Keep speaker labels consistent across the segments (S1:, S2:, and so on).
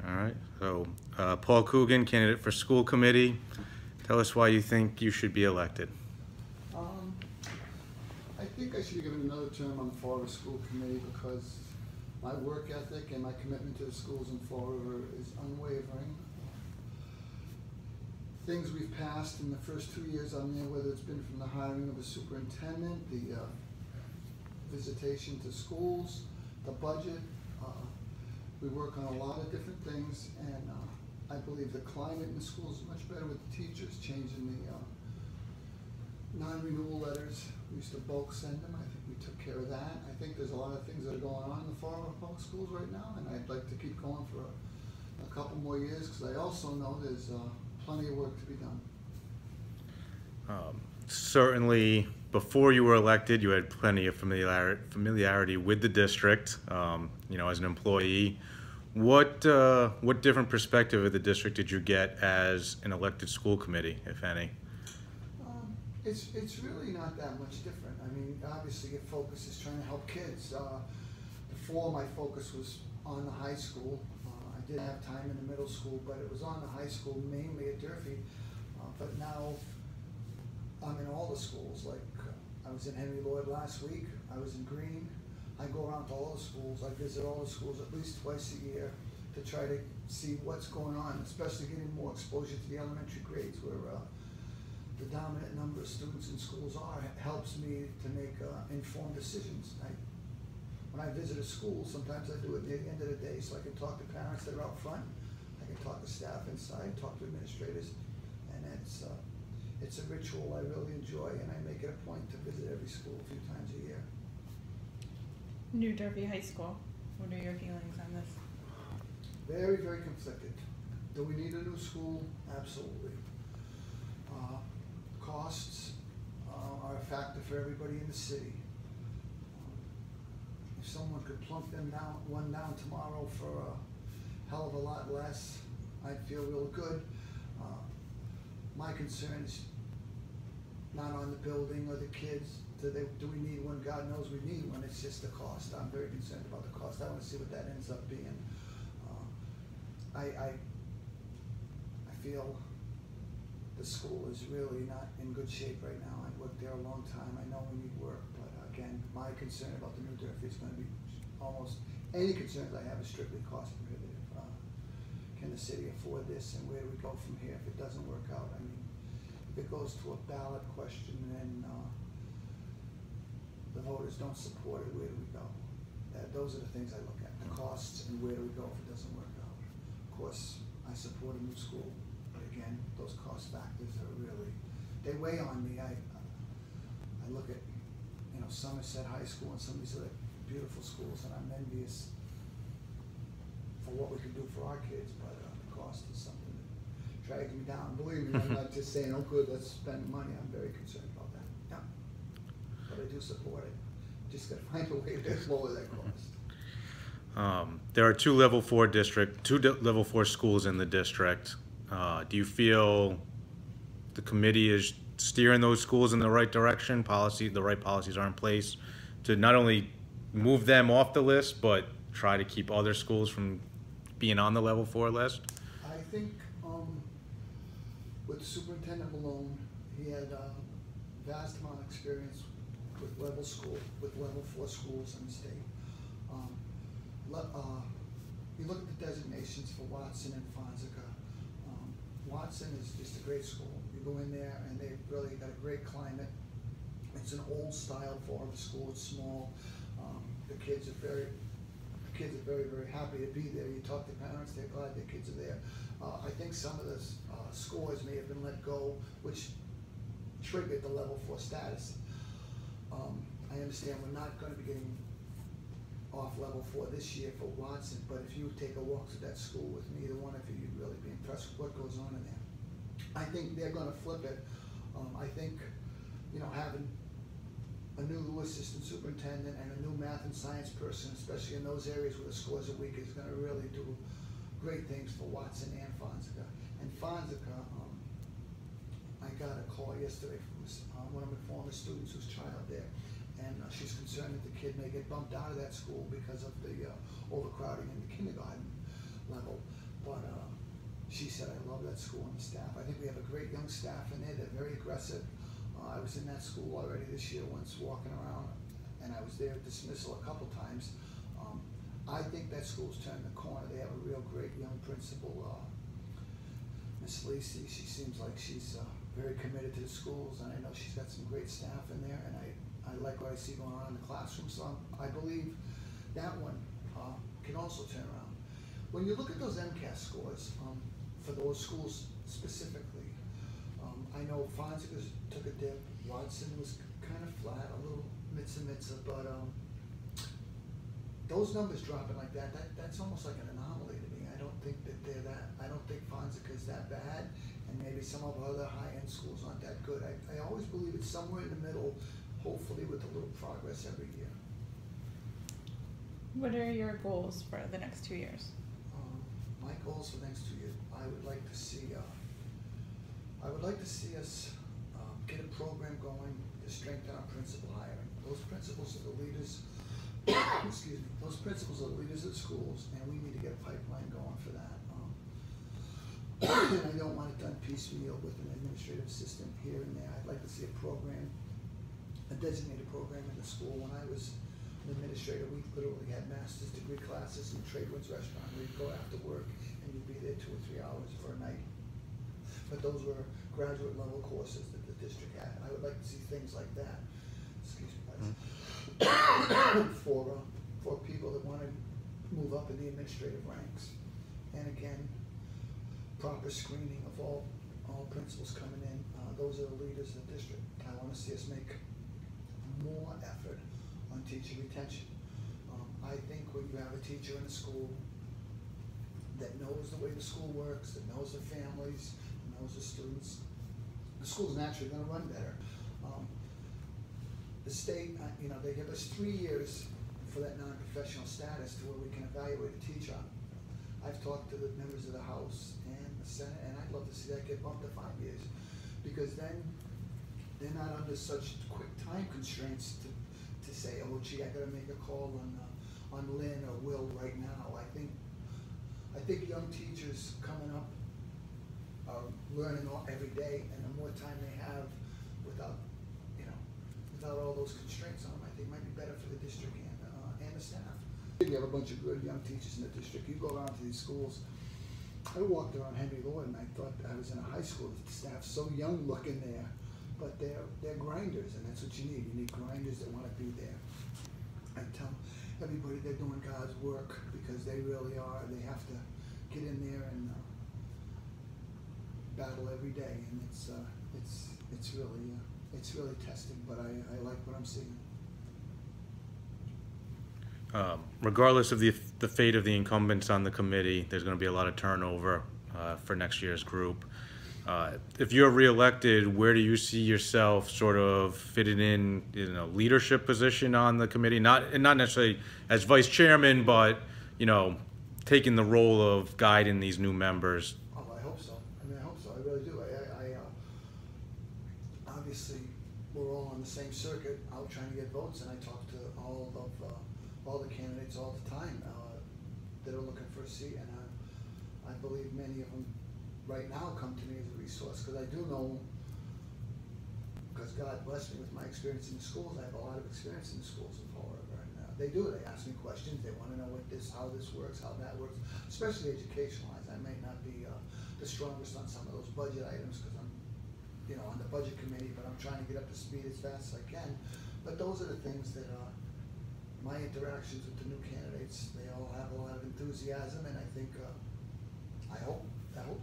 S1: All right. So, Paul Coogan, candidate for school committee. Tell us why you think you should be elected.
S2: I think I should be given another term on the Fall River School Committee because my work ethic and my commitment to the schools in Fall River is unwavering. Things we've passed in the first 2 years I'm there, whether it's been from the hiring of a superintendent, the visitation to schools, the budget. We work on a lot of different things, and I believe the climate in the schools is much better with the teachers, changing the non-renewal letters. We used to bulk send them. I think we took care of that. I think there's a lot of things that are going on in the Fall River public schools right now, and I'd like to keep going for a couple more years because I also know there's plenty of work to be done.
S1: Certainly, before you were elected, you had plenty of familiarity with the district, as an employee. What different perspective of the district did you get as an elected school committee, if any?
S2: It's really not that much different. I mean, obviously your focus is trying to help kids. Before, my focus was on the high school. I did have time in the middle school, but it was on the high school, mainly at Durfee. But now I'm in all the schools. Like I was in Henry Lloyd last week. I was in Green. I go around to all the schools. I visit all the schools at least twice a year to try to see what's going on, especially getting more exposure to the elementary grades where the dominant number of students in schools helps me to make informed decisions. When I visit a school, sometimes I do it near the end of the day so I can talk to parents that are out front. I can talk to staff inside, talk to administrators, and it's a ritual I really enjoy, and I make it a point to visit every school a few times a year.
S3: New Durfee High School. What are your feelings on this?
S2: Very, very conflicted. Do we need a new school? Absolutely. Costs are a factor for everybody in the city. If someone could plunk one down tomorrow for a hell of a lot less, I'd feel real good. My concern is not on the building or the kids. Do we need one? God knows we need one. It's just the cost. I'm very concerned about the cost. I want to see what that ends up being. I feel the school is really not in good shape right now. I've worked there a long time. I know we need work, but again, my concern about the new Durfee is going to be almost any concerns I have is strictly cost prohibitive. Can the city afford this, and where do we go from here if it doesn't work out? I mean, if it goes to a ballot question and the voters don't support it, where do we go? Those are the things I look at, the costs and where do we go if it doesn't work out. Of course, I support a new school, but again, those cost factors are really, they weigh on me. I look at, Somerset High School and some of these other beautiful schools, and I'm envious for what we can do for our kids, but the cost is something that drags me down. Believe me, I'm not just saying, oh good, let's spend money. I'm very concerned about that. Yeah. But I do support it. Just gotta find a way to lower that cost.
S1: There are two level 4 schools in the district. Do you feel the committee is steering those schools in the right direction? The right policies are in place to not only move them off the list, but try to keep other schools from being on the level 4 list?
S2: I think with Superintendent Malone, he had a vast amount of experience with level 4 schools in the state. You look at the designations for Watson and Fonseca. Watson is just a great school. You go in there and they've really got a great climate. It's an old style for the school. It's small. The kids are very, very happy to be there. You talk to parents, they're glad their kids are there. I think some of the scores may have been let go, which triggered the level 4 status. I understand we're not going to be getting off level 4 this year for Watson, but if you take a walk to that school with me, either one of you, you'd really be impressed with what goes on in there. I think they're going to flip it. I think, having a new assistant superintendent and a new math and science person, especially in those areas where the scores are weak, is going to really do great things for Watson and Fonseca. And Fonseca, I got a call yesterday from one of my former students whose child there, and she's concerned that the kid may get bumped out of that school because of the overcrowding in the kindergarten level. she said, I love that school and the staff. I think we have a great young staff in there. They're very aggressive. I was in that school already this year once walking around, and I was there at dismissal a couple times. I think that school's turned the corner. They have a real great young principal, Miss Lacey. She seems like she's very committed to the schools, and I know she's got some great staff in there, and I like what I see going on in the classroom, so I believe that one can also turn around. When you look at those MCAS scores for those schools specifically, I know Fonseca's took a dip, Watson was kind of flat, a little mitsa, but those numbers dropping like that's almost like an anomaly to me. I don't think that I don't think Fonseca's that bad, and maybe some of our other high-end schools aren't that good. I always believe it's somewhere in the middle, hopefully with a little progress every year.
S3: What are your goals for the next 2 years?
S2: My goals for the next 2 years, I would like to see us get a program going to strengthen our principal hiring. Those principals are the leaders. Excuse me. Those principals are the leaders of schools, and we need to get a pipeline going for that. And I don't want it done piecemeal with an administrative assistant here and there. I'd like to see a program, a designated program in the school. When I was an administrator, we literally had master's degree classes in Tradewinds Restaurant where you'd go after work and you'd be there 2 or 3 hours for a night. But those were graduate level courses that the district had. I would like to see things like that. Excuse me, guys. For people that want to move up in the administrative ranks. And again, proper screening of all principals coming in. Those are the leaders of the district. I want to see us make more effort on teacher retention. I think when you have a teacher in a school that knows the way the school works, that knows the families, knows the students, the school's naturally going to run better. The state, they give us 3 years for that non-professional status to where we can evaluate a teacher. I've talked to the members of the House and the Senate, and I'd love to see that get bumped to 5 years, because then they're not under such quick time constraints to say, oh gee, I got to make a call on Lynn or Will right now. I think young teachers coming up are learning every day, and the more time they have without all those constraints on them, I think might be better for the district and the staff. We have a bunch of good young teachers in the district. You go around to these schools. I walked around Henry Lord and I thought I was in a high school. The staff's so young looking there, but they're grinders, and that's what you need. You need grinders that want to be there. I tell everybody they're doing God's work, because they really are. They have to get in there and battle every day, and it's really testing, but I like what I'm seeing.
S1: Regardless of the fate of the incumbents on the committee, there's going to be a lot of turnover for next year's group. If you're reelected, where do you see yourself sort of fitting in a leadership position on the committee? Not necessarily as vice chairman, but taking the role of guiding these new members.
S2: Oh, I hope so. I hope so. I really do. Obviously, we're all on the same circuit, out trying to get votes, and I talk to all the candidates all the time that are looking for a seat, and I believe many of them right now come to me as a resource, because I do know, because God blessed me with my experience in the schools. I have a lot of experience in the schools in Fall River, and they ask me questions. They want to know how this works, how that works, especially education-wise. I may not be the strongest on some of those budget items, because I'm on the budget committee, but I'm trying to get up to speed as fast as I can. But those are the things that my interactions with the new candidates, they all have a lot of enthusiasm, and I think I hope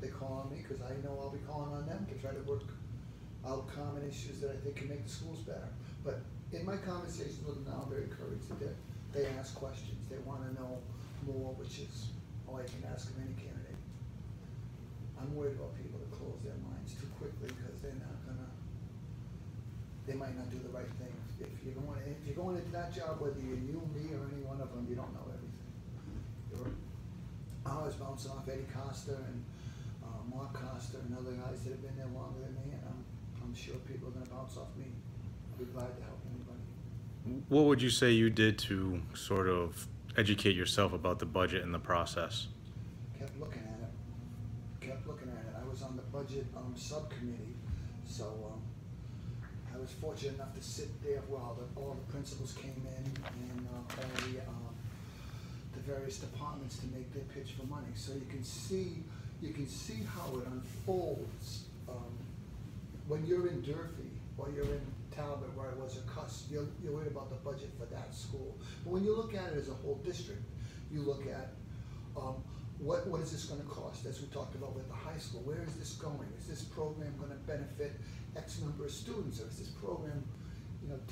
S2: they call on me, because I know I'll be calling on them to try to work out common issues that I think can make the schools better. But in my conversations with them now, I'm very encouraged that they ask questions. They want to know more, which is all I can ask of any candidate. I'm worried about people that close their minds too quickly, because they might not do the right thing. If you're going into that job, whether you're you, me, or any one of them, you don't know everything. I was bouncing off Eddie Costa and Mark Costa and other guys that have been there longer than me, and I'm sure people are going to bounce off me. I'll be glad to help anybody.
S1: What would you say you did to sort of educate yourself about the budget and the process?
S2: Kept looking at it. kept looking at it. I was on the budget subcommittee, so I was fortunate enough to sit there while all the principals came in and all the various departments to make their pitch for money. So you can see how it unfolds. When you're in Durfee or you're in Talbot, where it was a cuss, you're worried about the budget for that school. But when you look at it as a whole district, you look at what is this going to cost, as we talked about with the high school. Where is this going? Is this program going to benefit X number of students, or is this program,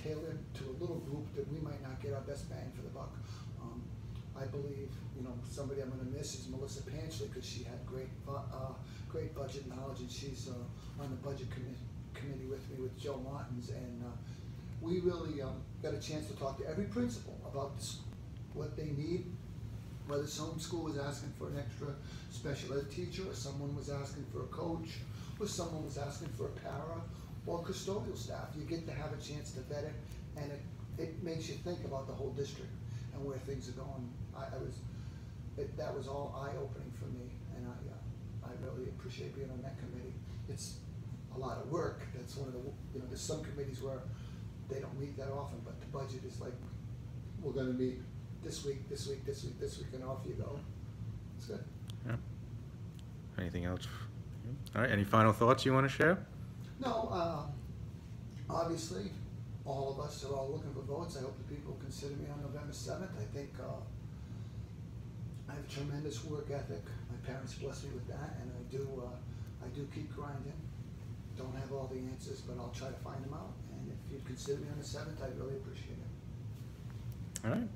S2: tailored to a little group that we might not get our best bang for the buck? I believe, somebody I'm going to miss is Melissa Panchley, because she had great budget knowledge, and she's on the budget committee with me with Joe Martins, and we really got a chance to talk to every principal about what they need. Whether some school was asking for an extra special ed teacher, or someone was asking for a coach, or someone was asking for a para or custodial staff. You get to have a chance to vet it, and it makes you think about the whole district and where things are going. That was all eye-opening for me, and I really appreciate being on that committee. It's a lot of work. That's one of the, there's some committees where they don't meet that often, but the budget is like, we're going to meet this week, and off you go. It's good.
S1: Yeah. Anything else? All right, any final thoughts you want to share?
S2: No, obviously, all of us are all looking for votes. I hope the people consider me on November 7th. I think I have a tremendous work ethic. My parents blessed me with that, and I do keep grinding. Don't have all the answers, but I'll try to find them out. And if you'd consider me on the 7th, I'd really appreciate it.
S1: All right.